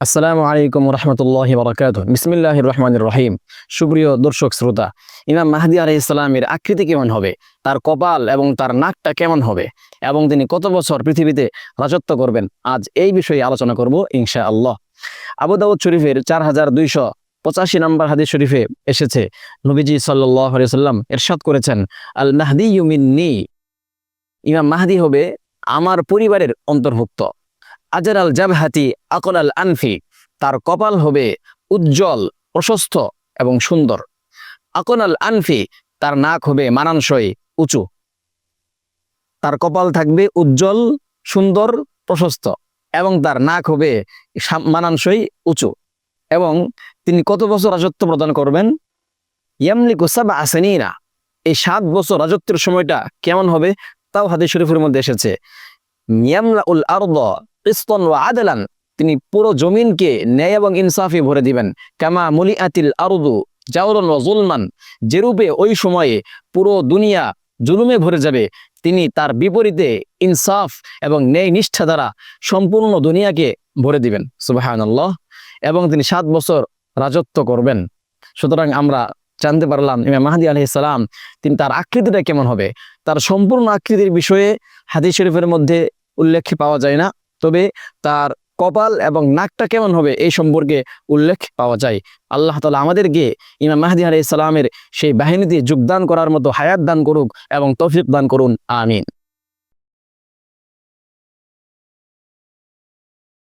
আসসালামু আলাইকুম রহমতুল্লাহি বারাকাতুহু। বিসমিল্লাহির রহমানির রহিম। সুপ্রিয় দর্শক শ্রোতা, ইমাম মাহদী আলাইহিস সালামের আকৃতি কেমন হবে, তার কপাল এবং তার নাকটা কেমন হবে এবং তিনি কত বছর পৃথিবীতে রাজত্ব করবেন, আজ এই বিষয়ে আলোচনা করব ইনশাআল্লাহ। আবু দাউদ শরীফের 4285 নম্বর হাদিস শরীফে এসেছে, নবীজি সাল্লাল্লাহু আলাইহি সাল্লাম ইরশাদ করেছেন, আল মাহদিয়্যু মিন্নি, ইমাম মাহদী হবে আমার পরিবারের অন্তর্ভুক্ত। আজরাল জাবহাতি আকলাল আনফি, তার কপাল হবে উজ্জ্বল, প্রশস্ত এবং সুন্দর। আকলাল আনফি, তার নাক হবে মানানসই, উঁচু। তার কপাল থাকবে উজ্জ্বল, সুন্দর, প্রশস্ত এবং তার নাক হবে মানানসই, উঁচু। এবং তিনি কত বছর রাজত্ব প্রদান করবেন? ইয়ামলিকু সাবআ সিনিনা, এই 7 বছর রাজত্বের সময়টা কেমন হবে তাও হাদিস শরীফের মধ্যে এসেছে। ইয়ামলাউল আরদা কিসতান ওয়া আদলান, তিনি পুরো জমিনকে ন্যায় এবং ইনসাফে ভরে দিবেন। কামা মুলিআতিল আরদু জাওরান ওয়া যুলমান, যেরূপে ওই সময়ে পুরো দুনিয়া জুলুমে ভরে যাবে, তিনি তার বিপরীতে ইনসাফ এবং ন্যায় নিষ্ঠা দ্বারা সম্পূর্ণ দুনিয়াকে ভরে দিবেন। সুবহানাল্লাহ। এবং তিনি 7 বছর রাজত্ব করবেন। সুতরাং আমরা জানতে পারলাম ইমাম মাহদী আলাইহিস সালাম তিনি তার আকৃতিটা কেমন হবে। তার সম্পূর্ণ আকৃতির বিষয়ে হাদিস শরীফের মধ্যে উল্লেখ পাওয়া যায় না, তবে তার কপাল এবং নাকটা কেমন হবে এই সম্পর্কে উল্লেখ পাওয়া যায়। আল্লাহ তাআলা আমাদেরকে ইমাম মাহদী আলাইহিস সালামের সেই বাহিনীতে যোগদান করার মতো হায়াত দান করুক এবং তৌফিক দান করুন। আমিন।